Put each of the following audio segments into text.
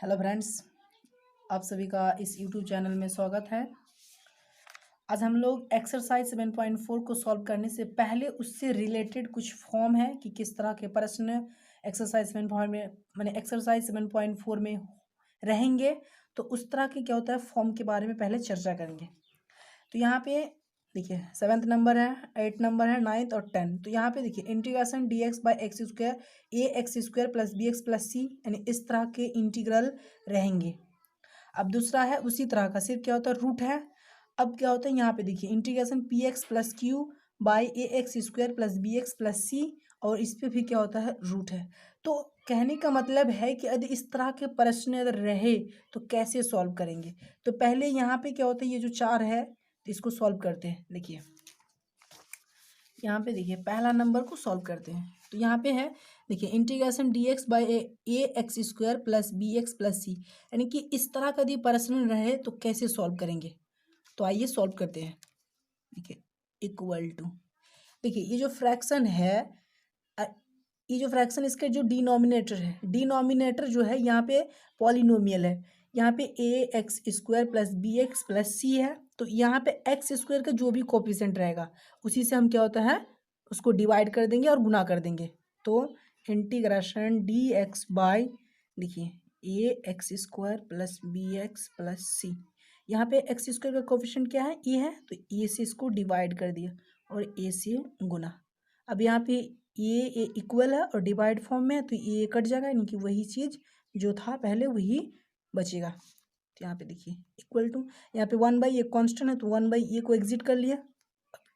Hello friends, आप सभी का इस यूट्यूब चैनल में स्वागत है। आज हम लोग एक्सरसाइज 7.4 को सॉल्व करने से पहले उससे रिलेटेड कुछ फॉर्म है कि किस तरह के प्रश्न एक्सरसाइज 7.4 में एक्सरसाइज 7.4 में रहेंगे। तो उस तरह के क्या होता है फॉर्म के बारे में पहले चर्चा करेंगे। तो यहाँ पे देखिए 7th नंबर है, 8th नंबर है, 9th और 10th। तो यहाँ पे देखिए integration dx by x square a x square plus b x plus c, यानी इस तरह के इंटीग्रल रहेंगे। अब दूसरा है उसी तरह का, सिर्फ क्या होता है रूट है। अब क्या होता है यहाँ पे देखिए integration p x plus q by a x square plus b x plus c, और इस पे भी क्या होता है रूट है। तो कहने का मतलब है कि यदि इस तरह के प्रश्न अगर रहे तो कैसे सॉल्व करेंगे। तो पहले यहाँ पे क्या होता है, ये जो चार है तो इसको सॉल्व करते हैं। देखिए यहाँ पे देखिए पहला नंबर को सॉल्व करते हैं। तो यहाँ पे है देखिए integration d x by a x square plus b x plus c, यानी कि इस तरह का यदि प्रश्न रहे तो कैसे सॉल्व करेंगे। तो आइए सॉल्व करते हैं। देखिए इक्वल टू, देखिए ये जो फ्रैक्शन है, अ, ये जो फ्रैक्शन इसके जो डिनोमिनेटर है, डिनोमिनेटर जो है यहाँ पे पॉलिनोमियल है। यहाँ पे a x square plus b x plus c है। तो यहाँ पे एक्स स्क्वायर का जो भी कोफिशिएंट रहेगा उसी से हम क्या होता है उसको डिवाइड कर देंगे और गुना कर देंगे। तो इंटीग्रेशन डी एक्स बाई देखिए a x square plus b x plus c, यहाँ पे एक्स स्क्वायर का कोफिशिएंट क्या है ए है, तो ए से इसको डिवाइड कर दिया और ए से गुना। अब यहाँ पे ये इक्वल है और डिवाइड फॉर्म में है तो ये कट जाएगा, यानी कि वही चीज़ जो था पहले वही बचेगा। तो यहाँ पे देखिए इक्वल टू, यहाँ पे 1/, ये कांस्टेंट है तो 1/, को एग्जिट कर लिया।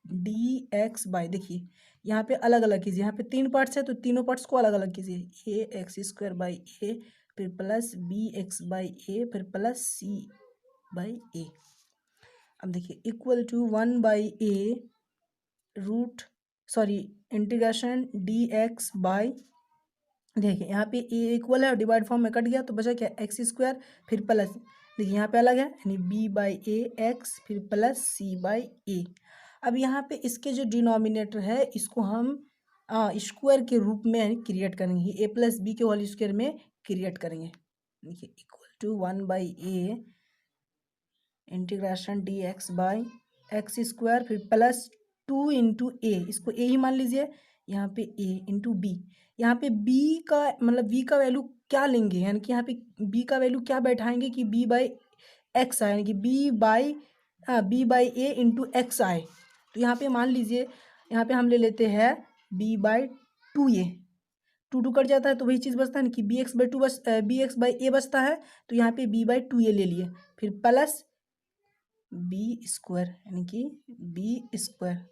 डी एक्स बाई देखिए यहाँ पे अलग अलग कीजिए, यहाँ पे 3 पार्ट्स है तो तीनों पार्ट्स को अलग अलग कीजिए। A x square by a, फिर plus b x by a, फिर प्लस सी बाई ए। अब देखिए equal to 1/a root sorry integration d x by, देखिए यहाँ पे ए इक्वल है और डिवाइड फॉर्म में कट गया तो बचा क्या एक्स स्क्वायर, फिर प्लस देखिए यहाँ पे अलग है यानी बी बाई ए एक्स फिर प्लस सी बाई ए। अब यहाँ पे इसके जो डिनोमिनेटर है इसको हम स्क्वायर के रूप में क्रिएट करेंगे, ए प्लस बी के होल स्क्वायर में क्रिएट करेंगे। देखिए equal to 1/a integration d x by x square फिर प्लस 2 इंटू ए, इसको ए ही मान लीजिए, यहाँ पे ए इंटू बी। यहाँ पे बी का मतलब बी का वैल्यू क्या लेंगे, यानी कि यहाँ पे बी का वैल्यू क्या बैठाएंगे कि बी बाई एक्स आए, यानी कि b by a into x आए। तो यहाँ पे मान लीजिए यहाँ पे हम ले लेते हैं बी बाई 2a, 2 कट जाता है तो वही चीज़ बचता है ना कि b x by two b x by a बचता है। तो यहाँ पे बी बाई 2a ले लिए, फिर प्लस बी स्क्वायर यानी कि बी स्क्वायर,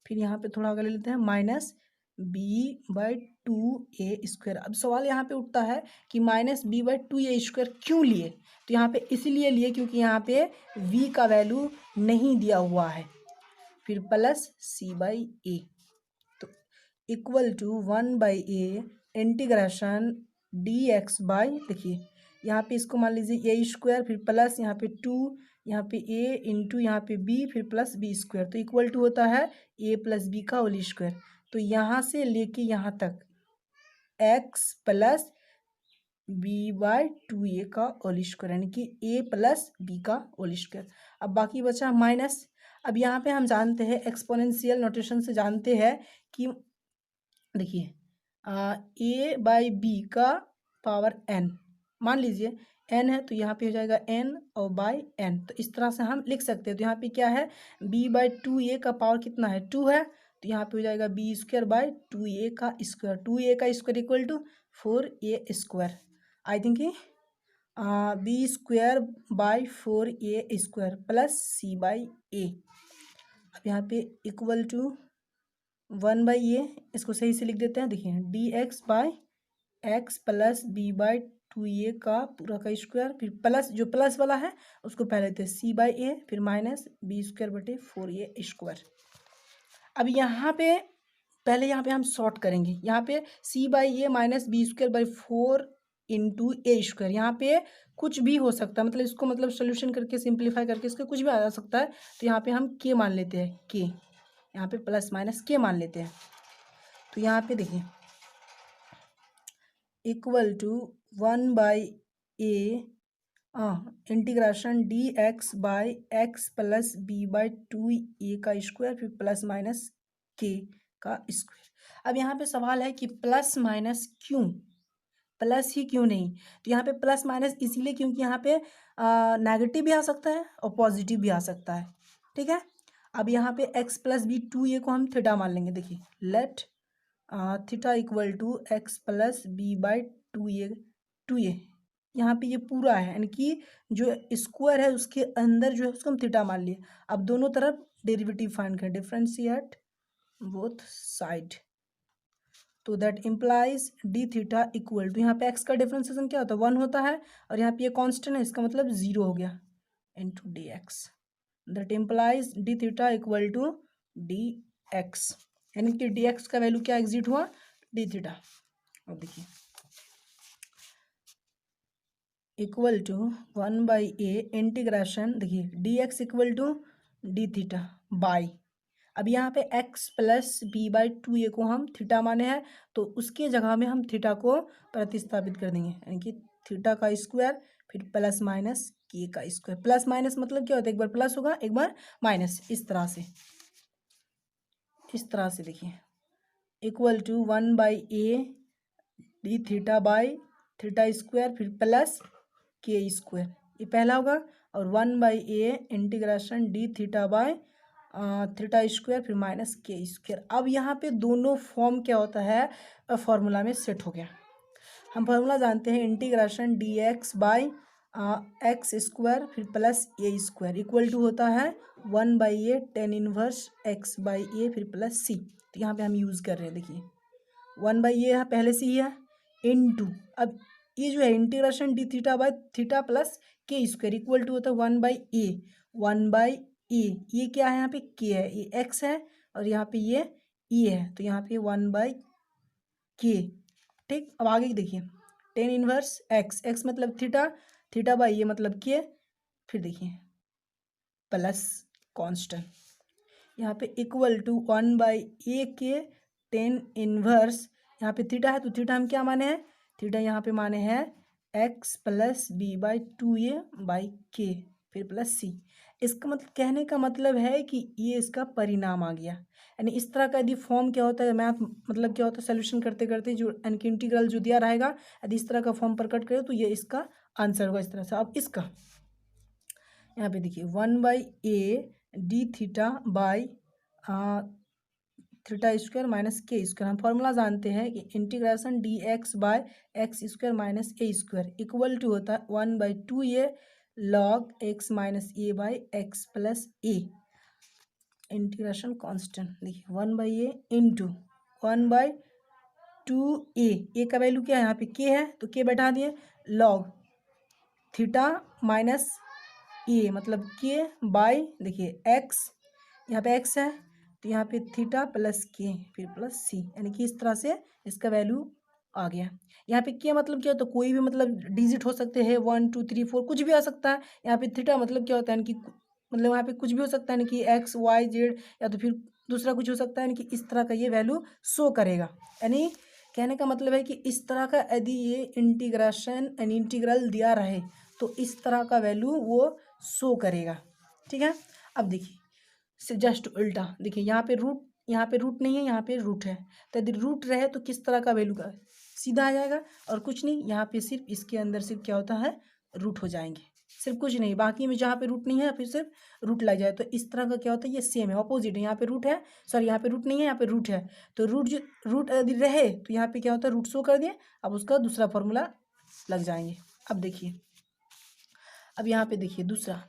फिर यहाँ पे थोड़ा आगे ले लेते हैं minus B by 2a square. अब सवाल यहाँ पे उठता है कि minus B by 2a square क्यों लिए। तो यहाँ पे इसीलिए लिए क्योंकि यहाँ पे v का वैल्यू नहीं दिया हुआ है, फिर प्लस c बाई ए। तो equal to 1/a integration d x by देखिए यहाँ पे इसको मान लीजिए ए स्क्वायर फिर प्लस यहाँ पे 2, यहाँ पे ए इंटू यहाँ पे बी फिर प्लस बी स्क्वायर, तो इक्वल टू होता है ए प्लस बी का होल स्क्वायर। तो यहाँ से लेके यहाँ तक x plus b by 2a का होल स्क्वायर, यानी कि ए प्लस बी का होल स्क्वायर। अब बाकी बचा माइनस। अब यहाँ पे हम जानते हैं एक्सपोनेंशियल नोटेशन से जानते हैं कि देखिए ए बाई बी का पावर n, मान लीजिए n है तो यहाँ पे हो जाएगा n और बाई n, तो इस तरह से हम लिख सकते हैं। तो यहाँ पे क्या है b बाई 2a का पावर कितना है 2 है, तो यहाँ पे हो जाएगा बी स्क्वायर बाई 2a का स्क्वायर, 2a का square equal to 4a square. I think b square by 4a square plus c by a. अब यहाँ पे इक्वल टू 1/a, इसको सही से लिख देते हैं। देखिए d x by x plus b by 2a का पूरा का स्क्वायर, फिर प्लस जो प्लस वाला है उसको पहले लेते हैं सी बाई ए, फिर माइनस बी स्क्वायर बटे 4a स्क्वायर। अब यहाँ पे पहले यहाँ पे हम शॉर्ट करेंगे, यहाँ पे c by a minus b square by 4 into a square, यहाँ पे कुछ भी हो सकता है, मतलब इसको मतलब सोल्यूशन करके सिंप्लीफाई करके इसका कुछ भी आ सकता है। तो यहाँ पे हम के मान लेते हैं, के यहाँ पे प्लस माइनस के मान लेते हैं। तो यहाँ पे देखिए equal to 1/a a integration d x by x plus b by 2a का स्क्वायर फिर प्लस माइनस के का स्क्वायर। अब यहाँ पे सवाल है कि प्लस माइनस क्यों, प्लस ही क्यों नहीं? तो यहाँ पे प्लस माइनस इसीलिए क्योंकि यहाँ पे नेगेटिव भी आ सकता है और पॉजिटिव भी आ सकता है। ठीक है, अब यहाँ पे एक्स प्लस बी 2a को हम थीटा मान लेंगे। देखिए let theta equal to x plus b by 2a यहाँ पे ये पूरा है, यानी कि जो स्क्वायर है उसके अंदर जो है उसको हम थीटा मान लिए। अब दोनों तरफ डेरिवेटिव फाइंड करें, डिफरेंशिएट बोथ साइड, तो that implies d theta equal to, यहाँ पे एक्स का डिफरेंशिएशन क्या होता है 1 होता है और यहाँ पे ये कांस्टेंट है, इसका मतलब 0 हो गया into d x, that implies d theta equal to d x, यानी कि डी एक्स का वैल्यू क्या एग्जिट हुआ, डी थीटा। अब देखिए इक्वल टू 1/a इंटीग्रेशन, देखिए d x equal to d theta by, अब यहाँ पे x plus b by 2a को हम थीटा माने हैं तो उसके जगह में हम थीटा को प्रतिस्थापित कर देंगे, यानी कि थीटा का स्क्वायर फिर प्लस माइनस के का स्क्वायर। प्लस माइनस मतलब क्या होता है, एक बार प्लस होगा एक बार माइनस, इस तरह से देखिए equal to 1/a d theta by theta square फिर प्लस के स्क्वायर, ये पहला होगा, और 1/a integration d theta by theta square फिर माइनस के स्क्वायर। अब यहाँ पे दोनों फॉर्म क्या होता है, फॉर्मूला में सेट हो गया। हम फॉर्मूला जानते हैं integration d x by x square फिर plus a square equal to होता है 1/a tan inverse x by a फिर प्लस सी। तो यहाँ पे हम यूज़ कर रहे हैं, देखिए 1/a पहले से ही है इनटू, अब ये जो है integration d theta by theta plus k square equal to होता है 1/a ये क्या है यहाँ पे के है, ये एक्स है और यहाँ पे ये ई है, तो यहाँ पे 1/k। ठीक, अब आगे देखिए टेन इनवर्स एक्स मतलब थीटा बाई ये मतलब के, फिर देखिए प्लस कांस्टेंट यहाँ पे इक्वल टू 1/a के टेन इनवर्स, यहाँ पे थीटा है तो थीटा हम क्या माने हैं, थीटा यहाँ पे माने हैं x plus b by 2a by k फिर प्लस सी। इसका मतलब कहने का मतलब है कि ये इसका परिणाम आ गया, यानी इस तरह का यदि फॉर्म क्या होता है मैथ मतलब क्या होता है सोल्यूशन करते करते जो यानी कि इंटीग्रल जो दिया रहेगा यदि इस तरह का फॉर्म प्रकट करे तो ये इसका आंसर होगा इस तरह से। अब इसका यहाँ पे देखिए 1/a d theta by theta square minus k square, हम फॉर्मूला जानते हैं कि integration d x by x square minus a square equal to होता है 1/2a log x minus a by x plus a integration constant, देखिए 1/a into 1/2a, ए का value क्या है यहाँ पे के है तो के बैठा दिए लॉग थीटा माइनस ए मतलब के बाई देखिए एक्स, यहाँ पे एक्स है तो यहाँ पे थीटा प्लस के फिर प्लस सी, यानी कि इस तरह से इसका वैल्यू आ गया। यहाँ पे के मतलब क्या होता है, कोई भी मतलब डिजिट हो सकते हैं 1 2 3 4 कुछ भी आ सकता है। यहाँ पे थीटा मतलब क्या होता है, यानी कि मतलब यहाँ पे कुछ भी हो सकता है, यानी कि एक्स वाई जेड या तो फिर दूसरा कुछ हो सकता है, यानी कि इस तरह का ये वैल्यू शो करेगा। यानी कहने का मतलब है कि इस तरह का यदि ये इंटीग्रेशन एंड इंटीग्रल दिया रहे तो इस तरह का वैल्यू वो शो करेगा। ठीक है, अब देखिए से जस्ट उल्टा, देखिए यहाँ पे रूट नहीं है, यहाँ पे रूट है, तो यदि रूट रहे तो किस तरह का वैल्यू का सीधा आ जाएगा और कुछ नहीं, यहाँ पे सिर्फ इसके अंदर सिर्फ क्या होता है रूट हो जाएंगे, सिर्फ कुछ नहीं, बाकी में जहाँ पे रूट नहीं है फिर सिर्फ रूट लग जाए, तो इस तरह का क्या होता है ये सेम है ऑपोजिट है। यहाँ पे रूट है सॉरी यहाँ पे रूट नहीं है, यहाँ पे रूट है, तो रूट यदि रहे तो यहाँ पे क्या होता है रूट शो कर दिए, अब उसका दूसरा फॉर्मूला लग जाएंगे। अब देखिए अब यहाँ पे देखिए दूसरा,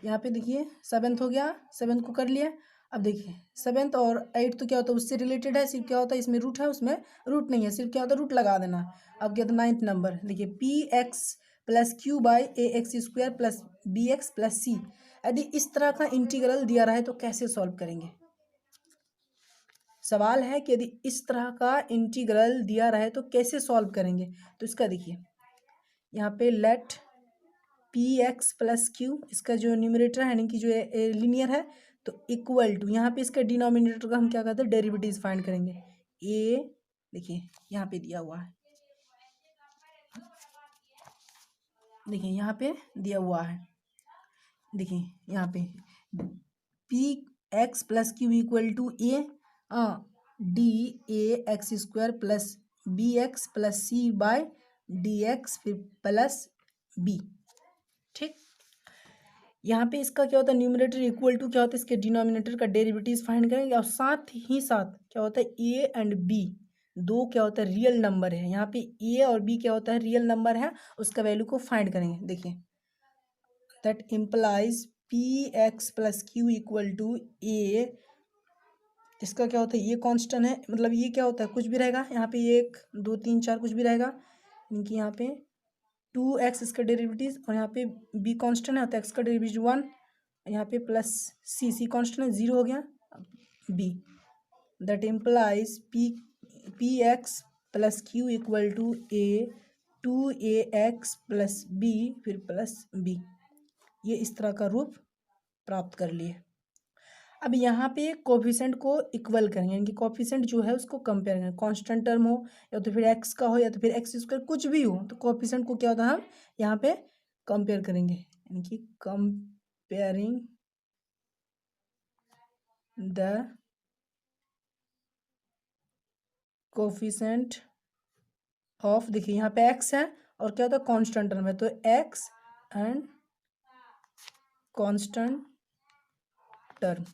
यहाँ पे देखिए सेवन्थ हो गया, सेवन्थ को कर लिया। अब देखिए सेवन्थ और एट्थ तो क्या होता है उससे रिलेटेड है, सिर्फ क्या होता है इसमें रूट है उसमें रूट नहीं है, सिर्फ क्या होता है रूट लगा देना। अब क्या होता है नाइन्थ नंबर देखिए p x plus q by a x square plus b x plus c, यदि इस तरह का इंटीग्रल दिया रहा है तो कैसे सॉल्व करेंगे। सवाल है कि यदि इस तरह का इंटीग्रल दिया रहे तो कैसे सॉल्व करेंगे। तो इसका देखिए यहाँ पे let p x plus q, इसका जो न्यूमरेटर है यानी कि जो लीनियर है तो इक्वल टू, यहाँ पे इसका डिनोमिनेटर का हम क्या करते हैं डेरिवेटिव फाइंड करेंगे। ए देखिए यहाँ पे दिया हुआ है देखिए यहाँ पे दिया हुआ है, देखिए यहाँ पे p x plus q equal to a d a x square plus b x plus c by d x फिर प्लस बी। ठीक, यहाँ पे इसका क्या होता है, न्यूमरेटर इक्वल टू क्या होता है, इसके डिनोमिनेटर का डेरिवेटिव फाइंड करेंगे और साथ ही साथ क्या होता है ए एंड बी दो क्या होता है रियल नंबर है, यहाँ पे ए और बी क्या होता है रियल नंबर है, उसका वैल्यू को फाइंड करेंगे। देखिए that implies p x plus q equal to a, इसका क्या होता है ये कांस्टेंट है, मतलब ये क्या होता है कुछ भी रहेगा, यहाँ पे 1 2 3 4 कुछ भी रहेगा, इनकी यहाँ पे 2x इसका डेरिवेटिव और यहाँ पे b कांस्टेंट है तो x का डेरिवेटिव 1, यहाँ पे प्लस सी कांस्टेंट है 0 हो गया b, that implies p x plus q equal to a 2ax plus b फिर प्लस b। ये इस तरह का रूप प्राप्त कर लिए। अब यहाँ पे कोफिशेंट को इक्वल करेंगे, यानी कि कोफिशेंट जो है उसको कंपेयर करेंगे, कांस्टेंट टर्म हो या तो फिर एक्स का हो या तो फिर एक्स स्क्वायर कुछ भी हो, तो कोफिशेंट को क्या होता है हम यहाँ पे कंपेयर करेंगे, यानी कि कंपेयरिंग द कोफिशेंट ऑफ, देखिए यहाँ पे एक्स है और क्या होता है कांस्टेंट टर्म है, तो एक्स एंड कांस्टेंट टर्म।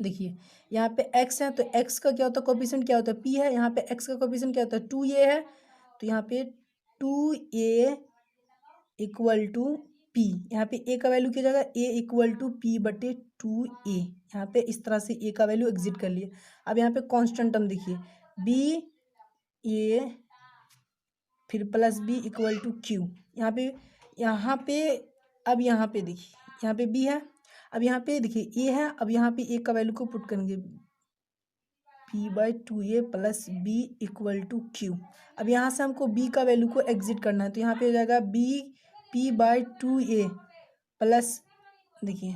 देखिए यहाँ पे x है तो x का क्या होता है कोफिशिएंट क्या होता है p है, यहाँ पे x का कोफिशिएंट क्या होता है 2a है, तो यहाँ पे 2a इक्वल टू p, यहाँ पे a का वैल्यू क्या जाएगा a इक्वल टू p बटे 2a, यहाँ पे इस तरह से a का वैल्यू एग्जिट कर लिए। अब यहाँ पे कांस्टेंट टर्म देखिए b a फिर plus b equal to q, यहाँ पे अब यहाँ पे देखिए यहाँ पे b है, अब यहाँ पे देखिए a है, अब यहाँ पे a का वैल्यू को पुट करेंगे p/2a plus b equal to q। अब यहाँ से हमको b का वैल्यू को एग्जिट करना है, तो यहाँ पे हो जाएगा b p/2a प्लस, देखिए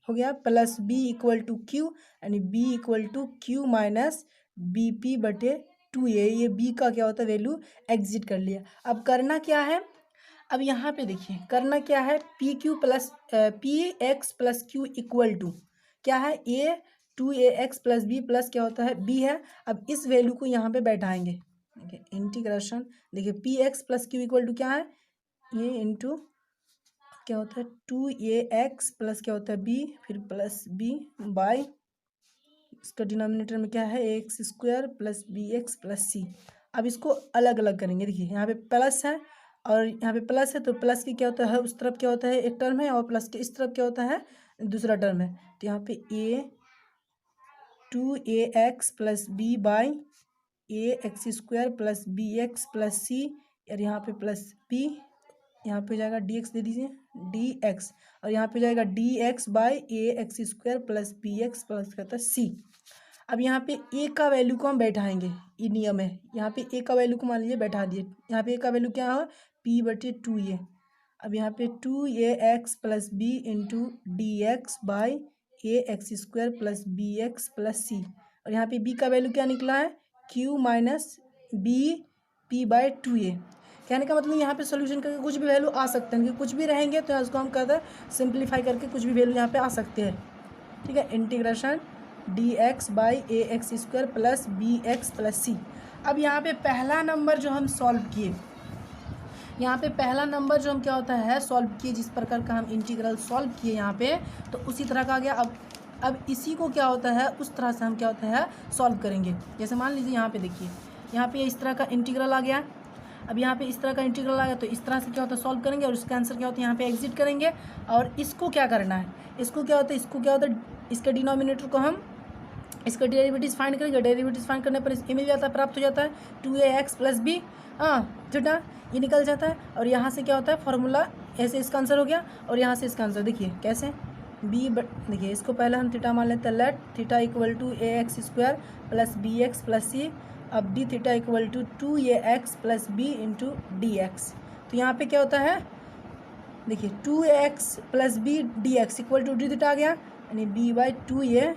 हो गया plus b equal to q, यानी b equal to q minus b p बटे 2a, ये b का क्या होता है वैल्यू एग्जिट कर लिया। अब करना क्या है, अब यहाँ पे देखिए करना क्या है, p q plus p x plus q equal to क्या है a 2ax plus B plus क्या होता है b है। अब इस वैल्यू को यहाँ पे बैठाएंगे, देखिए इंटीग्रेशन, देखिए p x plus q equal to क्या है ये इंटू क्या होता है 2ax प्लस क्या होता है b फिर प्लस b बाय इसका डिनोमिनेटर में क्या है x square plus b x plus c. अब इसको अलग अलग करेंगे, देखिए यहाँ पे प्लस है और यहाँ पे प्लस है, तो प्लस की क्या होता है उस तरफ क्या होता है एक टर्म है और प्लस के इस तरफ क्या होता है दूसरा टर्म है, तो यहाँ पे a 2ax plus b by a x square plus b x plus c, और यहाँ पे प्लस b, यहाँ पे जाएगा dx दे दीजिए dx, और यहाँ पे जाएगा dx by a x square plus b x plus कहता है सी। अब यहाँ पे a का वैल्यू को हम बैठाएंगे, ये नियम है, यहाँ पे a का वैल्यू को मान लीजिए बैठा दिए, यहाँ पे a का वैल्यू क्या है p/2a। अब यहाँ पे 2ax plus b into d x by a x square plus b x plus c, और यहाँ पे b का वैल्यू क्या निकला है q माइनस बी p/2a। कहने का मतलब यहाँ पे सोल्यूशन करके कुछ भी वैल्यू आ सकते हैं, क्योंकि कुछ भी रहेंगे तो इसको हम कहते हैं सिंप्लीफाई करके कुछ भी वैल्यू यहाँ पे आ सकते हैं। ठीक है, integration dx by a x square plus b x plus c. अब यहाँ पे पहला नंबर जो हम सॉल्व किए, यहाँ पे पहला नंबर जो हम क्या होता है सॉल्व किए, जिस प्रकार का हम इंटीग्रल सॉल्व किए यहाँ पे, तो उसी तरह का आ गया। अब इसी को क्या होता है उस तरह से हम क्या होता है सॉल्व करेंगे। जैसे मान लीजिए यहाँ पे देखिए यहाँ पे इस तरह का इंटीग्रल आ गया, अब यहाँ पे इस तरह का इंटीग्रल आ गया, तो इस तरह से क्या होता है सॉल्व करेंगे और इसका आंसर क्या होता है यहाँ पे एग्जिट करेंगे। और इसको क्या करना है, इसको क्या होता है इसके डिनोमिनेटर को हम इसका डेरिवेटिव फाइंड करेंगे, डेरिवेटिव फाइंड करने पर ये मिल जाता है, प्राप्त हो जाता है 2ax प्लस बी थीटा, ये निकल जाता है। और यहाँ से क्या होता है फॉर्मूला ऐसे इसका आंसर हो गया, और यहाँ से इसका आंसर देखिए कैसे देखिए इसको पहले हम थीटा मान लेते हैं, let theta equal to a x square plus b x plus c, अब d theta equal to 2ax plus b into d x. तो यहाँ पे क्या होता है देखिए 2ax plus b d x equal to d theta आ गया, यानी b/2a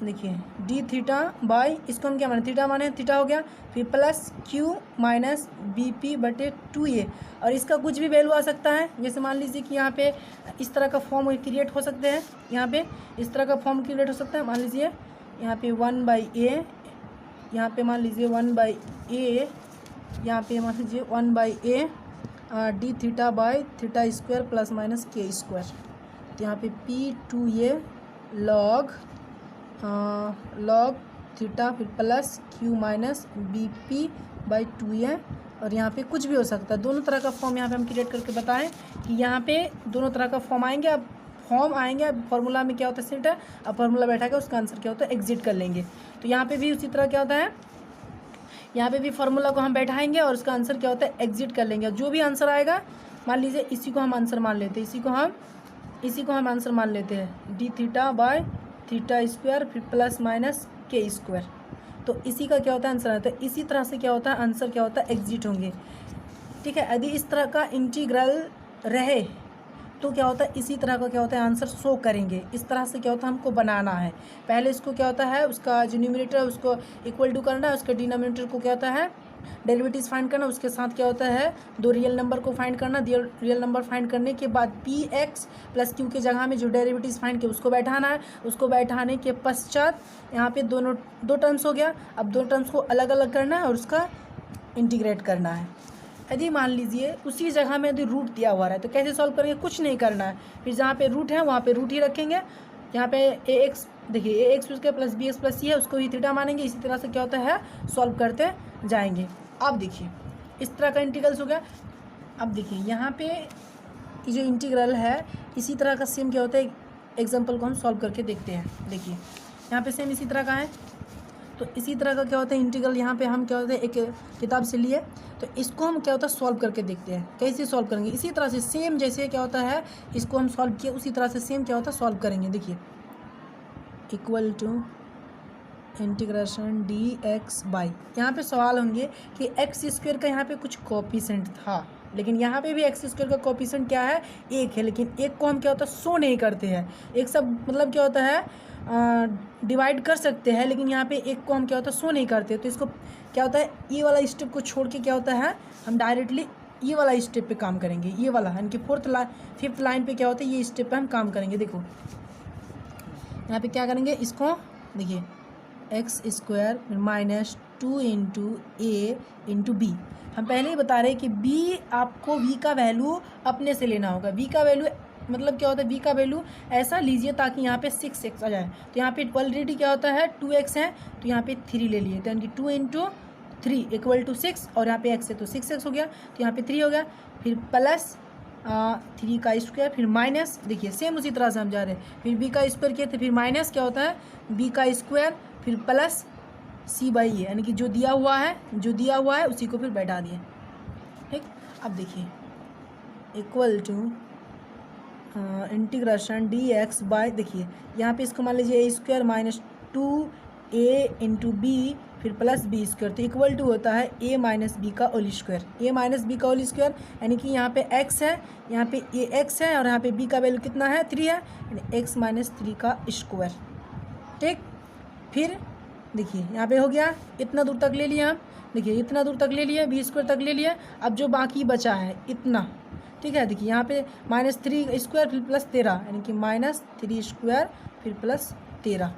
देखिए डी थीटा बाई, इसको हम क्या माने, थीटा माने, थीटा हो गया, फिर plus q minus b p बटे 2a, और इसका कुछ भी वैल्यू आ सकता है। जैसे मान लीजिए कि यहाँ पे इस तरह का फॉर्म क्रिएट हो सकते हैं, यहाँ पे इस तरह का फॉर्म क्रिएट हो सकता है। मान लीजिए यहाँ पे 1/a, यहाँ पे मान लीजिए 1/a, यहाँ पे मान लीजिए 1/a d theta by theta square plus minus k square. तो यहाँ पे p2a लॉग थीटा फिर plus q minus b p by 2a, और यहाँ पे कुछ भी हो सकता है। दोनों तरह का फॉर्म यहाँ पे हम क्रिएट करके बताएं कि यहाँ पे दोनों तरह का फॉर्म आएंगे। अब फॉर्म आएंगे, अब फॉर्मूला में क्या होता है सेट है, अब फॉर्मूला बैठा के उसका आंसर क्या होता है एग्जिट कर लेंगे। तो यहाँ पे भी उसी तरह क्या होता है, यहाँ पे भी फार्मूला को हम बैठाएंगे और उसका आंसर क्या होता है एग्जिट कर लेंगे। जो भी आंसर आएगा, मान लीजिए इसी को हम आंसर मान लेते हैं, इसी को हम आंसर मान लेते हैं, D theta by theta square फिर प्लस माइनस के स्क्वायर। तो इसी का क्या होता है आंसर आता है। इसी तरह से क्या होता है आंसर क्या होता है एग्जिट होंगे। ठीक है, यदि इस तरह का इंटीग्रल रहे तो क्या होता है इसी तरह का क्या होता है आंसर शो करेंगे। इस तरह से क्या होता है हमको बनाना है। पहले इसको क्या होता है उसका जो न्यूमरेटर है उसको इक्वल टू करना है, उसके डिनोमिनेटर को क्या होता है डेरिवेटिव्स फाइंड करना, उसके साथ क्या होता है दो रियल नंबर को फाइंड करना। रियल नंबर फाइंड करने के बाद पी एक्स प्लस क्यू के जगह में जो डेरिवेटिव्स फाइंड किए उसको बैठाना है। उसको बैठाने के पश्चात यहाँ पे दो टर्म्स हो गया। अब दो टर्म्स को अलग अलग करना है और उसका इंटीग्रेट करना है। यदि मान लीजिए उसी जगह में यदि रूट दिया हुआ है तो कैसे सॉल्व करेंगे, कुछ नहीं करना है। फिर जहाँ पे रूट है वहाँ पे रूट ही रखेंगे। यहाँ पे ए एक्स देखिए ए एक्स उसके plus b x plus c है, उसको ही थीटा मानेंगे। इसी तरह से क्या होता है सॉल्व करते जाएंगे। अब देखिए इस तरह का इंटीग्रल्स हो गया। अब देखिए यहाँ पे ये जो इंटीग्रल है इसी तरह का सेम क्या होता है, एग्जाम्पल को हम सॉल्व करके देखते हैं। देखिए यहाँ पे सेम इसी तरह का है। तो इसी तरह का क्या होता है इंटीग्रल यहाँ पे हम क्या होता है एक किताब से लिए, तो इसको हम क्या होता है सॉल्व करके देखते हैं कैसे सॉल्व करेंगे। इसी तरह से सेम जैसे क्या होता है इसको हम सॉल्व किए उसी तरह से सेम क्या होता है सॉल्व करेंगे। देखिए equal to integration d x by, यहाँ पे सवाल होंगे कि एक्स स्क्वायर का यहाँ पे कुछ कोफिशिएंट था, लेकिन यहाँ पे भी एक्स स्क्वायर का कोफिशिएंट क्या है एक है, लेकिन एक को हम क्या होता है शो नहीं करते हैं। एक सब मतलब क्या होता है डिवाइड कर सकते हैं, लेकिन यहाँ पे एक को हम क्या होता है शो नहीं करते। तो इसको क्या होता है ये वाला स्टेप को छोड़ के क्या होता है हम डायरेक्टली ये वाला स्टेप पे काम करेंगे। ये वाला यानी कि फिफ्थ लाइन पे क्या होता है ये स्टेप पे हम काम करेंगे। देखो यहाँ पे क्या करेंगे, इसको देखिए एक्स स्क्वायर माइनस 2 इंटू ए इंटू बी। हम पहले ही बता रहे हैं कि बी आपको वी का वैल्यू अपने से लेना होगा। वी का वैल्यू मतलब क्या होता है वी का वैल्यू ऐसा लीजिए ताकि यहाँ पे 6x आ जाए। तो यहाँ पे ऑलरेडी क्या होता है 2x है तो यहाँ पे 3 ले लिए, तो यानी कि 2 इंटू 3 इक्वल टू 6, और यहाँ पे x है तो 6x हो गया, तो यहाँ पे 3 हो गया। फिर प्लस 3 का स्क्वायर फिर माइनस, देखिए सेम उसी तरह से हम जा रहे हैं। फिर b का स्क्वायर किए थे, फिर माइनस क्या होता है b का स्क्वायर फिर प्लस c बाई ए, यानी कि जो दिया हुआ है उसी को फिर बैठा दिए। ठीक, अब देखिए equal to integration d x by, देखिए यहाँ पे इसको मान लीजिए a square minus 2a into b फिर प्लस बी स्क्वायर, तो इक्वल टू होता है a माइनस बी का whole square. a minus b का होल स्क्वायर यानी कि यहाँ पे x है, यहाँ पे a x है और यहाँ पे b का वैल्यू कितना है 3 है, यानी x माइनस 3 का स्क्वायर। ठीक, फिर देखिए यहाँ पे हो गया, इतना दूर तक ले लिया हम, देखिए इतना दूर तक ले लिया बी स्क्वायर तक ले लिया। अब जो बाकी बचा है इतना, ठीक है, देखिए यहाँ पे -3 स्क्वायर फिर प्लस 13 यानी कि -3 स्क्वायर फिर प्लस 13।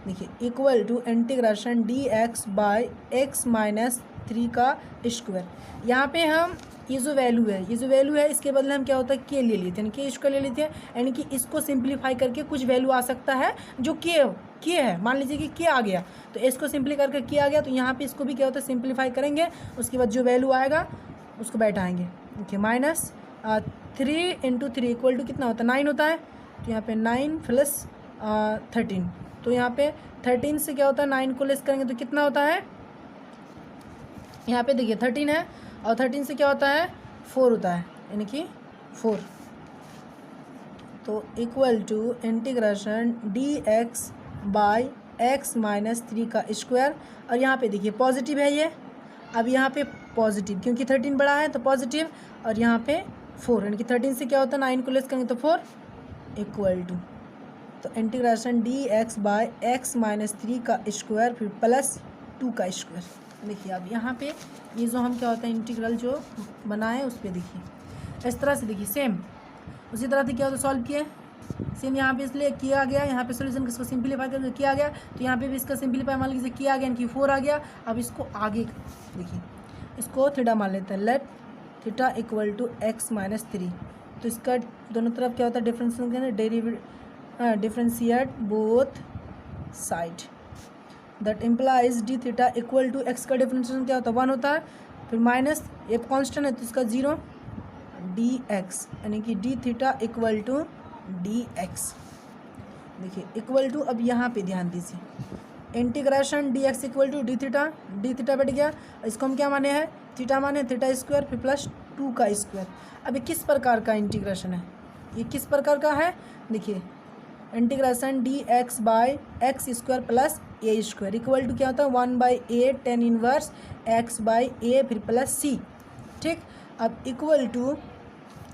देखिए equal to integration d x by x minus 3 का स्क्वायर। यहाँ पे हम ये जो वैल्यू है इसके बदले हम क्या होता है के ले लेते हैं, के स्क्वायर ले लेते हैं, यानी कि इसको सिंप्लीफाई करके कुछ वैल्यू आ सकता है जो के है। मान लीजिए कि के आ गया तो इसको सिंप्ली करके के आ गया, तो यहाँ पे इसको भी क्या होता है सिंप्लीफाई करेंगे, उसके बाद जो वैल्यू आएगा उसको बैठाएंगे। देखिए -3 इंटू 3 इक्वल टू कितना होता है 9 होता है, तो यहाँ पे 9 प्लस 13, तो यहाँ पे 13 से क्या होता है 9 को लेस करेंगे तो कितना होता है, यहाँ पे देखिए 13 है और 13 से क्या होता है 4 होता है, यानी कि 4। तो equal to integration d x by x minus 3 का स्क्वायर, और यहाँ पे देखिए पॉजिटिव है ये, अब यहाँ पे पॉजिटिव क्योंकि 13 बड़ा है तो पॉजिटिव, और यहाँ पे 4 यानी कि 13 से क्या होता है 9 को लेस करेंगे तो 4 इक्वल टू तो integration d x by x minus 3 का स्क्वायर फिर प्लस 2 का स्क्वायर। देखिए अब यहाँ पे ये जो हम क्या होता है इंटीग्रल जो बनाए उस पर देखिए इस तरह से, देखिए सेम उसी तरह से क्या होता है सॉल्व किए, सेम यहाँ पे इसलिए किया गया, यहाँ पे सोल्यूशन इसको सिंपलीफाई करके किया गया, तो यहाँ पे भी इसका सिंपलीफाई मान लीजिए किया गया, इनकी 4 आ गया। अब इसको आगे देखिए, इसको थीटा मान लेते हैं, let theta equal to x minus 3। तो इसका दोनों तरफ क्या होता है differentiate both side, that implies d theta equal to x का डिफरेंशिएशन क्या होता है 1 होता है, फिर माइनस एक कॉन्स्टेंट है तो इसका 0 डी एक्स, यानी कि d theta equal to d x. देखिए इक्वल टू, अब यहाँ पे ध्यान दीजिए integration d x equal to d theta बैठ गया, इसको हम क्या माने हैं थीटा माने, थीटा स्क्वायर फिर प्लस 2 का स्क्वायर। अब ये किस प्रकार का इंटीग्रेशन है, ये किस प्रकार का है, देखिए integration d x by x square plus a square equal to क्या होता है 1 by a tan inverse x by a फिर प्लस सी। ठीक, अब इक्वल टू,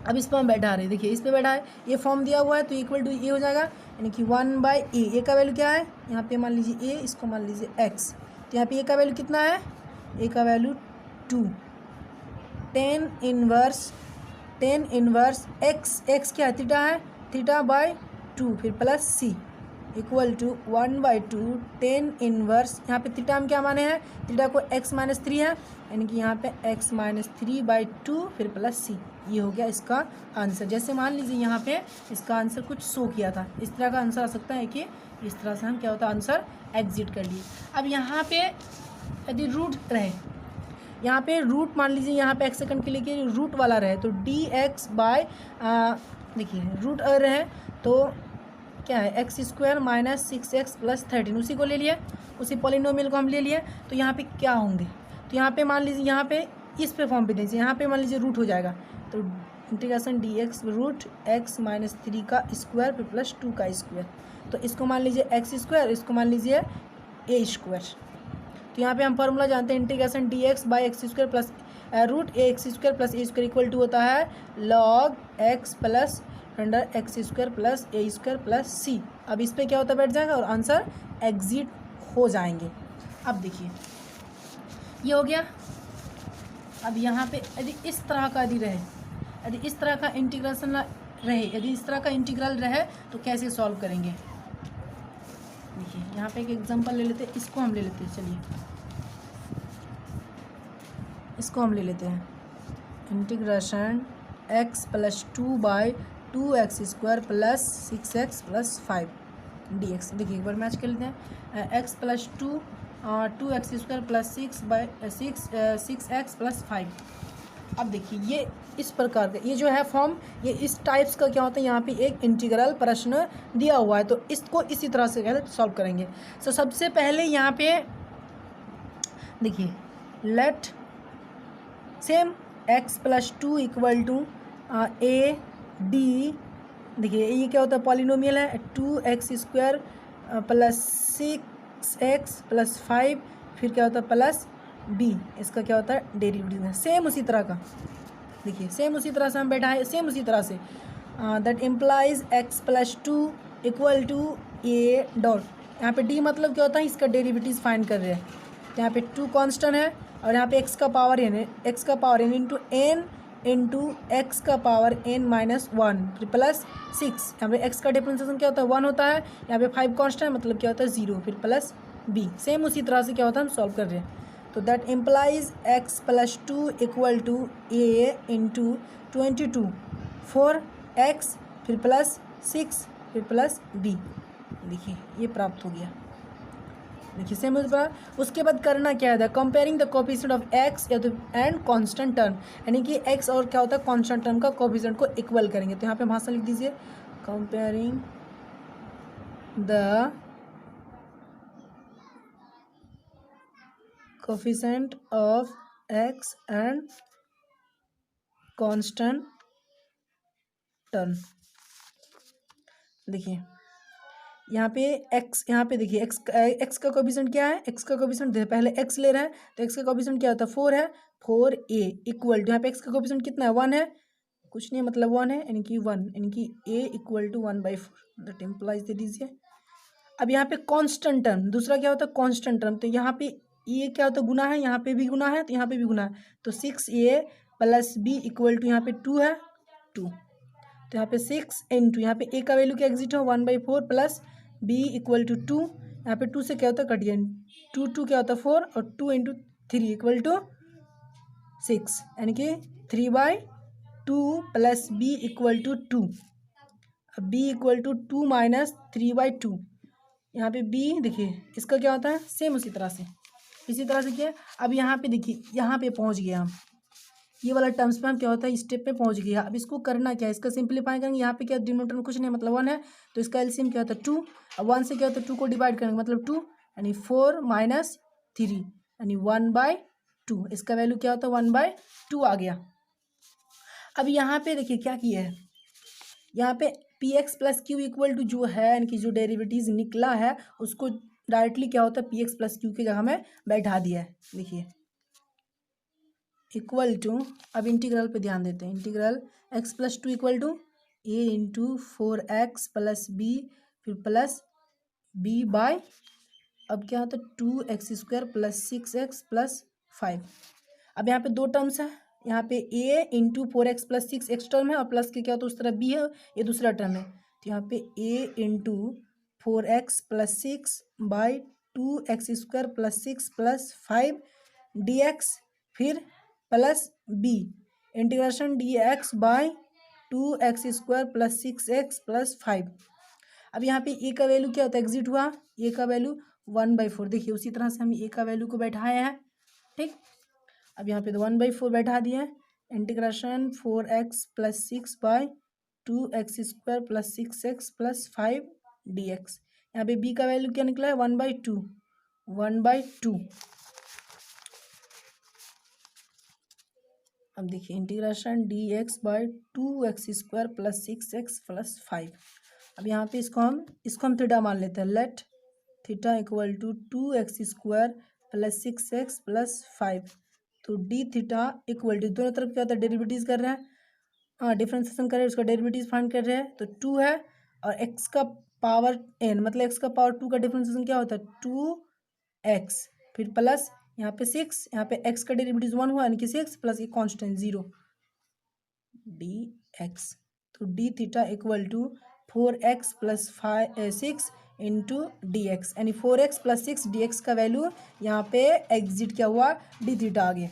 अब इस पर हम बैठा रहे, देखिए इस पर बैठा है, ये फॉर्म दिया हुआ है तो इक्वल टू ए हो जाएगा, यानी कि 1 बाई ए का वैल्यू क्या है, यहाँ पे मान लीजिए ए, इसको मान लीजिए एक्स, तो यहाँ पे ए का वैल्यू कितना है, ए का वैल्यू 2, टेन इनवर्स एक्स क्या है थीटा है, थीटा बाई 2 फिर plus c equal to 1 by 2 tan inverse, यहाँ पे थीटा हम क्या माने हैं, थीटा को x माइनस 3 है, यानी कि यहाँ पे x माइनस 3 बाई 2 फिर प्लस सी। ये हो गया इसका आंसर। जैसे मान लीजिए यहाँ पे इसका आंसर कुछ शो किया था, इस तरह का आंसर आ सकता है कि इस तरह से हम क्या होता है आंसर एग्जिट कर लिए। अब यहाँ पे यदि रूट रहे, यहाँ पे रूट मान लीजिए यहाँ पे 1 सेकंड के लिए कि रूट वाला रहे तो डी एक्स बाय, देखिए रूट अगर रहे तो क्या है x square minus 6x plus 13, उसी को ले लिए, उसी पॉलिनोमियल को हम ले लिए, तो यहाँ पे क्या होंगे, तो यहाँ पे मान लीजिए यहाँ पे इस पे फॉर्म पे दीजिए, यहाँ पे मान लीजिए रूट हो जाएगा, तो integration d x root x minus 3 का स्क्वायर फिर प्लस 2 का स्क्वायर, तो इसको मान लीजिए एक्स स्क्वायर, इसको मान लीजिए ए स्क्वायर। तो यहाँ पे हम फार्मूला जानते हैं integration d x by x square plus root a x square plus a square equal to होता है log x plus under x square plus a square plus c. अब इस पर क्या होता है बैठ जाएगा और आंसर एग्जिट हो जाएंगे। अब देखिए ये हो गया। अब यहाँ पे यदि इस तरह का यदि रहे, यदि इस तरह का इंटीग्रेशन रहे, यदि इस तरह का इंटीग्रल रहे तो कैसे सॉल्व करेंगे। देखिए यहाँ पे एक एग्जांपल ले लेते हैं, इसको हम ले लेते हैं, चलिए इसको हम ले लेते हैं integration x plus 2 by 2x square plus 6x plus 5 dx। देखिए एक बार मैच कर लेते हैं, x plus 2x square plus 6x plus 5। अब देखिए ये इस प्रकार का ये जो है फॉर्म, ये इस टाइप्स का क्या होता है, यहाँ पे एक इंटीग्रल प्रश्न दिया हुआ है तो इसको इसी तरह से कहते सॉल्व करेंगे। तो सबसे पहले यहाँ पे देखिए let same x plus 2 equal to a d, देखिए ये क्या होता है पॉलिनोमियल है, 2x square plus 6x plus 5 फिर क्या होता है प्लस b, इसका क्या होता है डेरिवेटिव है। सेम उसी तरह का देखिए, सेम उसी तरह से हम बैठा है, सेम उसी तरह से that implies x plus 2 equal to a dot, यहाँ पे d मतलब क्या होता है इसका डेरिवेटिव फाइंड कर रहे हैं, तो यहाँ पे 2 कांस्टेंट है और यहाँ पे x का power n into n into x का पावर n माइनस 1 फिर प्लस 6, यहाँ पे x का डिफरेंशिएशन क्या होता है 1 होता है, यहाँ पे 5 कांस्टेंट मतलब क्या होता है 0 फिर प्लस b। सेम उसी तरह से क्या होता है हम सॉल्व कर रहे हैं। तो that implies x plus 2 equal to a into 22 4x फिर प्लस 6 फिर प्लस b। देखिए ये प्राप्त हो गया। देखिए सेम उसके बाद करना क्या है, comparing the coefficient of x या तो एंड कांस्टेंट टर्म, यानी कि x और क्या होता है कांस्टेंट टर्म का कोफिशिएंट को इक्वल करेंगे। तो यहाँ पे भाषा लिख दीजिए comparing the coefficient of x and constant term. देखिए यहाँ पे x, यहाँ पे देखिए x का कोफिशिएंट क्या है, x का कोफिशिएंट पहले x ले रहे हैं तो x का कोफिशिएंट क्या होता है 4 है, 4a इक्वल टू यहाँ पे x का कोफिशिएंट कितना है 1 है, कुछ नहीं मतलब 1 है, यानी कि 1, यानी कि a equal to 1/4 that implies दे दीजिए। अब यहाँ पे कांस्टेंट टर्म, दूसरा क्या होता है कांस्टेंट टर्म, तो यहाँ पे ये क्या होता है गुना है, यहाँ पे भी गुना है तो यहाँ पे भी गुना है, तो 6a plus b equal to यहाँ पे 2 है 2, तो यहाँ पे 6 इंटू यहाँ पे a का वैल्यू क्या एग्जिट है 1/4 प्लस b इक्वल टू 2, यहाँ पे 2 से क्या होता है कट गया, 2 2 क्या होता है 4 और 2 इंटू 3 इक्वल टू 6, यानी कि 3/2 प्लस b इक्वल टू 2। अब b इक्वल टू 2 माइनस 3/2, यहाँ पे b देखिए इसका क्या होता है सेम उसी तरह से, इसी तरह से क्या। अब यहाँ पे देखिए यहाँ पे पहुँच गया हम, ये वाला टर्म्स पे हम क्या होता है स्टेप पे पहुँच गया। अब इसको करना क्या है, इसका सिंप्लीफाई करेंगे, यहाँ पे क्या डिनोमिनेटर में कुछ नहीं मतलब 1 है, तो इसका एलसीएम क्या होता है 2। अब 1 से क्या होता है 2 को डिवाइड करेंगे मतलब 2, यानी 4 माइनस 3 यानी 1/2, इसका वैल्यू क्या होता है 1/2 आ गया। अब यहाँ पे देखिए क्या किया है, यहाँ पे p x plus q equal to जो है इनकी जो डेरिवेटिव निकला है उसको डायरेक्टली क्या होता है पी एक्स प्लस क्यू की जगह में बैठा दिया है। देखिए इक्वल टू, अब इंटीग्रल पे ध्यान देते हैं, integral x plus 2 equal to a into 4x plus b फिर प्लस बी बाय, अब क्या होता है 2x² प्लस 6x प्लस 5। अब यहाँ पे दो टर्म्स है, यहाँ पे a into 4x plus 6x term है और प्लस के क्या होता है उस तरफ b है, ये दूसरा टर्म है, तो यहाँ पे a into 4x plus 6 by 2x² plus 6 plus 5 dx फिर plus b integration dx by 2x² plus 6x plus 5। अब यहाँ पे a का वैल्यू क्या होता है एग्जिट हुआ, a का वैल्यू 1/4, देखिए उसी तरह से हम a का वैल्यू को बैठाए हैं। ठीक, अब यहाँ पे तो 1/4 बैठा दिए, integration 4x plus 6 by 2x² plus 6x plus 5 dx। यहाँ पे b का वैल्यू क्या निकला है 1/2। अब देखिए integration dx by 2x² plus 6x plus 5। अब यहाँ पे इसको हम थीटा मान लेते हैं, let theta equal to 2x² plus 6x plus 5, तो डी थीटा इक्वल टू दोनों तरफ क्या होता है डेरिवेटिव कर रहे हैं, हाँ डिफ्रेंसिएशन कर रहे हैं, उसका डेरिवेटिव फाइंड कर रहे हैं, तो 2 है और x का पावर n मतलब x का पावर 2 का डिफ्रेंसिएशन क्या होता है 2x फिर प्लस यहाँ पे 6, यहाँ पे x का डेरिवेटिव 1 हुआ यानी कि 6 प्लस ये कॉन्स्टेंट 0 dx, तो d theta equal to 4x plus 6 into d x, यानी 4x प्लस 6 dx का वैल्यू यहाँ पे एग्जिट क्या हुआ डी थीटा आ गया।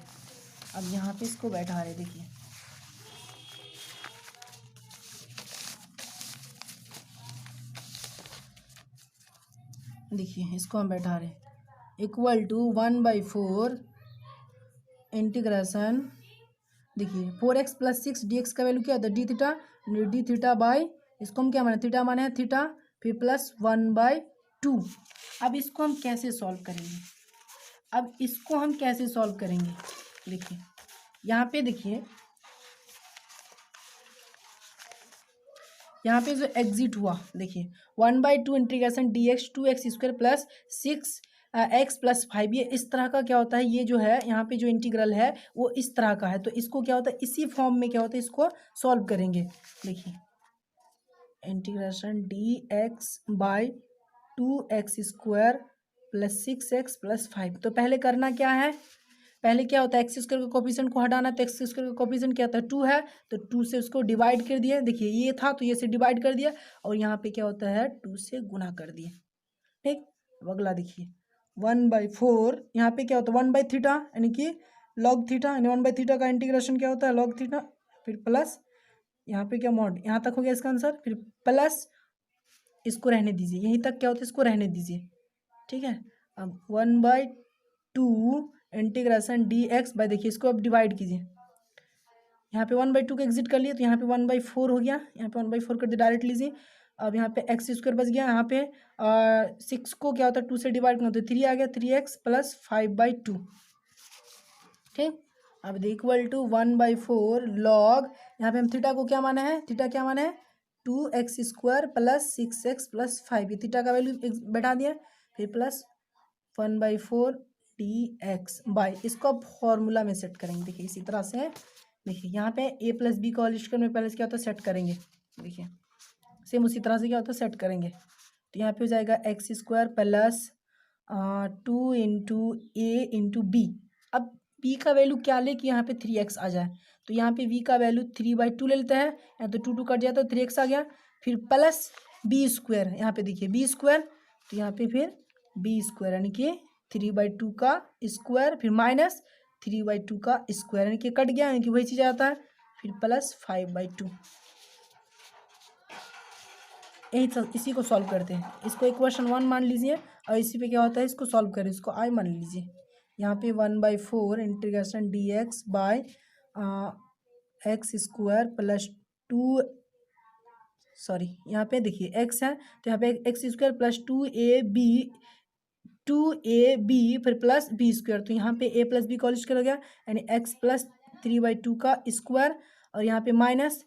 अब यहाँ पे इसको बैठा रहे, देखिए इसको हम बैठा रहे इक्वल टू 1/4 इंटीग्रेशन, देखिए 4x प्लस 6 dx का वैल्यू क्या होता है डी थीटा बाई, इसको हम क्या माने थीटा माने हैं थीटा फिर प्लस 1/2। अब इसको हम कैसे सॉल्व करेंगे, देखिए यहाँ पे देखिए यहाँ पे जो एग्जिट हुआ देखिए 1/2 integration dx 2x² plus 6x plus 5, ये इस तरह का क्या होता है, ये जो है यहाँ पे जो इंटीग्रल है वो इस तरह का है, तो इसको क्या होता है इसी फॉर्म में क्या होता है इसको सॉल्व करेंगे। देखिए integration dx by 2x² plus 6x plus 5, तो पहले करना क्या है, पहले क्या होता है x² के कोफिशिएंट को हटाना, तो x² का कोफिशिएंट क्या होता है 2 है, तो 2 से उसको डिवाइड कर दिया, देखिए ये था तो ये से डिवाइड कर दिया और यहाँ पे क्या होता है 2 से गुना कर दिया। ठीक, अब अगला देखिए 1/4, यहाँ पे क्या होता है 1/थीटा यानी कि लॉग थीटा, यानी 1/थीटा का इंटीग्रेशन क्या होता है लॉग थीटा फिर प्लस यहाँ पे क्या मॉड, यहाँ तक हो गया इसका आंसर, फिर प्लस इसको रहने दीजिए, यहीं तक क्या होता है इसको रहने दीजिए। ठीक है, अब 1/2 इंटीग्रेशन dx बाय, देखिए इसको अब डिवाइड कीजिए, यहाँ पे 1/2 को एग्जिट कर लिए तो यहाँ पे 1/4 हो गया, यहाँ पे 1/4 कर दिया डायरेक्ट लीजिए। अब यहाँ पे x² बच गया, यहाँ पे 6 को क्या होता है 2 से डिवाइड करना तो 3 आ गया, 3x प्लस 5/2। ठीक, अब इक्वल टू 1/4 लॉग, यहाँ पे हम थीटा को क्या माना है, थीटा क्या माना है 2x² प्लस 6x प्लस 5, ये थीटा का वैल्यू बैठा दिया, फिर प्लस 1/4 dx बाई, इसको अब फॉर्मूला में सेट करेंगे, देखिए इसी तरह से देखिए यहाँ पे ए प्लस बी का होल स्क्वायर में पहले क्या होता है सेट करेंगे। देखिए सेम उसी तरह से क्या होता है सेट करेंगे। तो यहाँ पे हो जाएगा एक्स स्क्वायर प्लस 2 इंटू ए इंटू बी। अब बी का वैल्यू क्या ले कि यहाँ पे 3x आ जाए, तो यहाँ पे v का वैल्यू 3/2 ले लेते हैं, या तो 2 कट जाए तो 3x आ गया। फिर प्लस बी स्क्वायर, यहाँ पे देखिए बी स्क्वायर, तो यहाँ पे फिर बी स्क्वायर यानी कि 3/2 का स्क्वायर, फिर माइनस 3/2 का स्क्वायर यानी कि कट गया, यानी कि वही चीज़ आता है। फिर प्लस 5/2। इसी को सॉल्व करते हैं। इसको इक्वेशन 1 मान लीजिए और इसी पे क्या होता है इसको सॉल्व करें, इसको आई मान लीजिए। यहाँ पे 1/4 integration d x by x square plus 2, sorry यहाँ पे देखिए एक्स है तो यहाँ पे एक्स स्क्वायर प्लस 2ab फिर प्लस बी स्क्वायर, तो यहाँ पे ए प्लस बी का होल स्क्वायर हो गया यानी एक्स प्लस 3/2 का स्क्वायर, और यहाँ पे माइनस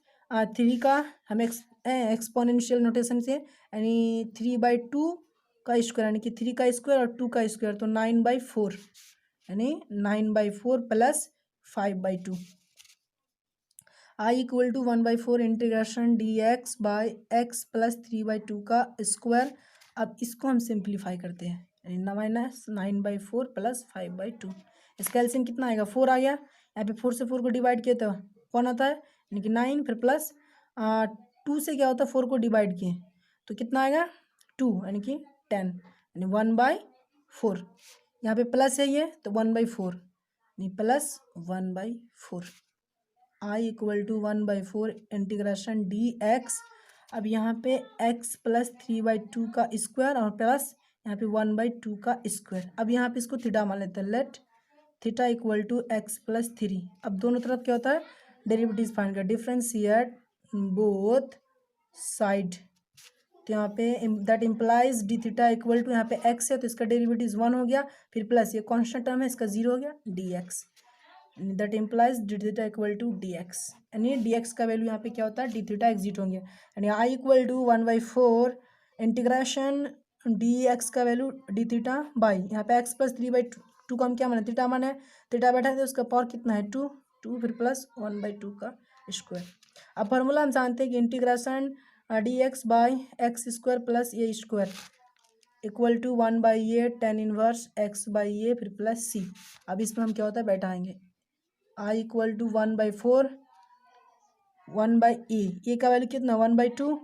3 का हम एक्सपोनेंशियल नोटेशन से यानी 3/2 का स्क्वायर यानी कि 3 का स्क्वायर और 2 का स्क्वायर, तो 9/4 यानी 9/4 plus 5/2। I equal to 1/4 integration d x by x plus 3/2 का स्क्वायर। अब इसको हम सिंप्लीफाई करते हैं यानी माइनस 9/4 प्लस 5/2। इसका एलसीएम कितना आएगा 4 आ गया। यहाँ पे 4 से 4 को डिवाइड किया तो कौन आता है यानी कि 9, फिर प्लस 2 से क्या होता है 4 को डिवाइड किए तो कितना आएगा 2 यानी कि 10 यानी 1/4। यहाँ पे प्लस है ये तो 1/4 यानी plus 1/4। I equal to 1/4 integration d x. अब यहाँ पे x प्लस 3/2 का स्क्वायर और प्लस यहाँ पे 1/2 का स्क्वायर। अब यहाँ पे इसको थीटा मान लेते हैं। Let theta equal to x plus 3। अब दोनों तरफ क्या होता है डेरिवेटिव फाइंड कर, डिफरेंशिएट बोथ साइड। तो यहाँ पे that implies d theta equal to यहाँ पे x है तो इसका डेरिवेटिव 1 हो गया, फिर प्लस ये कॉन्स्टेंट टर्म है इसका 0 हो गया dx। That implies d theta equal to dx, यानी dx का वैल्यू यहाँ पे क्या होता है डी थीटा एग्जिट होंगे, यानी आई इक्वल टू 1/4 इंटीग्रेशन dx का वैल्यू डी थीटा बाई यहाँ पे x प्लस 3/2 का हम क्या माने थीटा माने, थीटा बैठा है उसका पावर कितना है 2 फिर प्लस 1/2 का स्क्वायर। अब फार्मूला हम जानते हैं कि integration dx by x square plus a square equal to 1/a tan inverse x by a फिर प्लस c। अब इसमें हम क्या होता है बैठाएंगे i equal to 1/4 1/a, a का वैल्यू कितना 1/2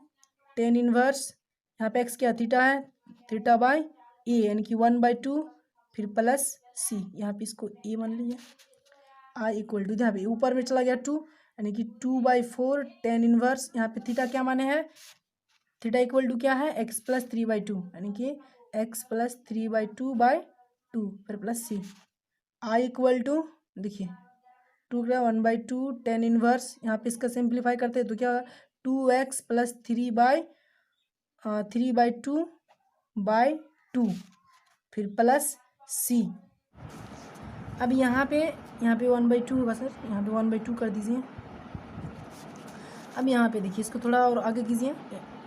tan इनवर्स यहाँ पे x क्या थीटा है थीटा बाई ए यानी कि 1/2 फिर प्लस c, यहाँ पे इसको a मान लीजिए। i इक्वल टू यहाँ पे ऊपर में चला गया 2 यानी कि 2/4 tan इनवर्स यहाँ पे थीटा क्या माने हैं थीटा इक्वल टू क्या है x प्लस 3/2 यानी कि x प्लस 3/2 फिर plus c। i equal to देखिए 2 क्या 1/2 tan इनवर्स यहाँ पे इसका सिंप्लीफाई करते हैं तो क्या 2x प्लस 3/2 फिर प्लस c। अब यहाँ पे 1/2 होगा सर, यहाँ पे 1/2 कर दीजिए। अब यहाँ पे देखिए इसको थोड़ा और आगे कीजिए,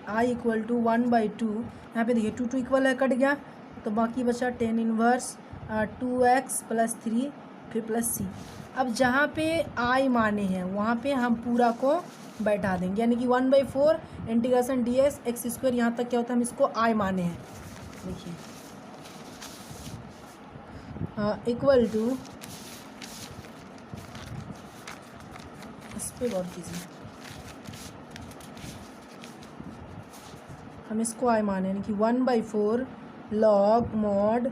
i इक्वल टू 1/2 यहाँ पे देखिए 2 इक्वल है कट गया तो बाकी बचा tan इनवर्स 2x प्लस 3 फिर प्लस c। अब जहाँ पे i माने हैं वहाँ पे हम पूरा को बैठा देंगे यानी कि 1/4 इंटीग्रेशन डी एक्स स्क्वायर यहाँ तक क्या होता है हम इसको i माने हैं। देखिए इक्वल टू इस पर गौर कीजिए, हम इसको i माने यानी कि 1/4 log mod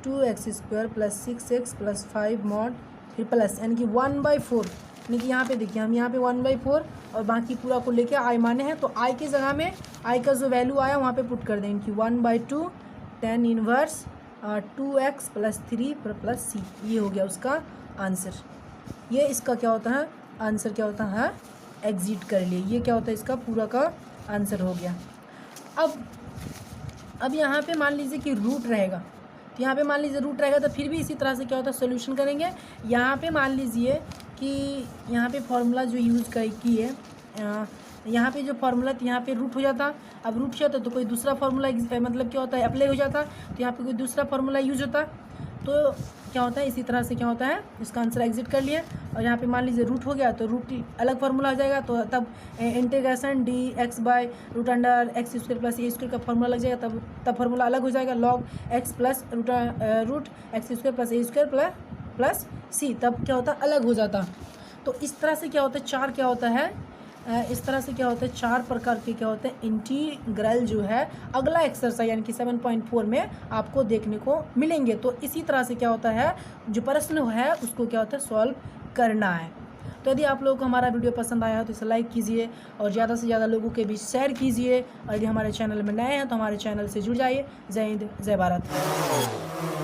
2x square plus 6x plus 5 mod फिर प्लस यानी कि 1/4 यानी कि यहाँ पे देखिए हम यहाँ पे 1/4 और बाकी पूरा को लेके i माने हैं तो i की जगह में i का जो वैल्यू आया वहाँ पे पुट कर देंगे कि 1/2 tan इनवर्स 2x प्लस 3 फिर प्लस c। ये हो गया उसका आंसर। ये इसका क्या होता है आंसर क्या होता है एग्जिट कर लिए, ये क्या होता है इसका पूरा का आंसर हो गया। अब यहाँ पे मान लीजिए कि रूट रहेगा तो यहाँ पे मान लीजिए रूट रहेगा तो फिर भी इसी तरह से क्या होता है सोल्यूशन करेंगे। यहाँ पे मान लीजिए कि यहाँ पे फार्मूला जो यूज़ की है यहाँ पे जो फार्मूला तो यहाँ पे रूट हो जाता, अब रूट से होता तो कोई दूसरा फार्मूला मतलब क्या होता है अप्लाई हो जाता तो यहाँ पे कोई दूसरा फार्मूला यूज होता। तो क्या होता है, इसी तरह से क्या होता है, इसका आंसर एग्जिट कर लिए। और यहाँ पे मान लीजिए रूट हो गया तो रूट अलग फार्मूला आ जाएगा, तो तब integration d x by root under x square plus a square का फार्मूला लग जाएगा, तब फार्मूला अलग हो जाएगा, log x plus root x square plus a square plus c, तब क्या होता है, अलग हो जाता। तो इस तरह से क्या होता है, चार क्या होता है, इस तरह से क्या होता है, चार प्रकार के क्या होते हैं इंटीग्रल जो है अगला एक्सरसाइज यानी कि 7.4 में आपको देखने को मिलेंगे। तो इसी तरह से क्या होता है, जो प्रश्न है उसको क्या होता है, सॉल्व करना है। तो यदि आप लोगों को हमारा वीडियो पसंद आया तो इसे लाइक कीजिए और ज़्यादा से ज़्यादा लोगों के बीच शेयर कीजिए। और यदि हमारे चैनल में नए हैं तो हमारे चैनल से जुड़ जाइए। जय हिंद, जय भारत।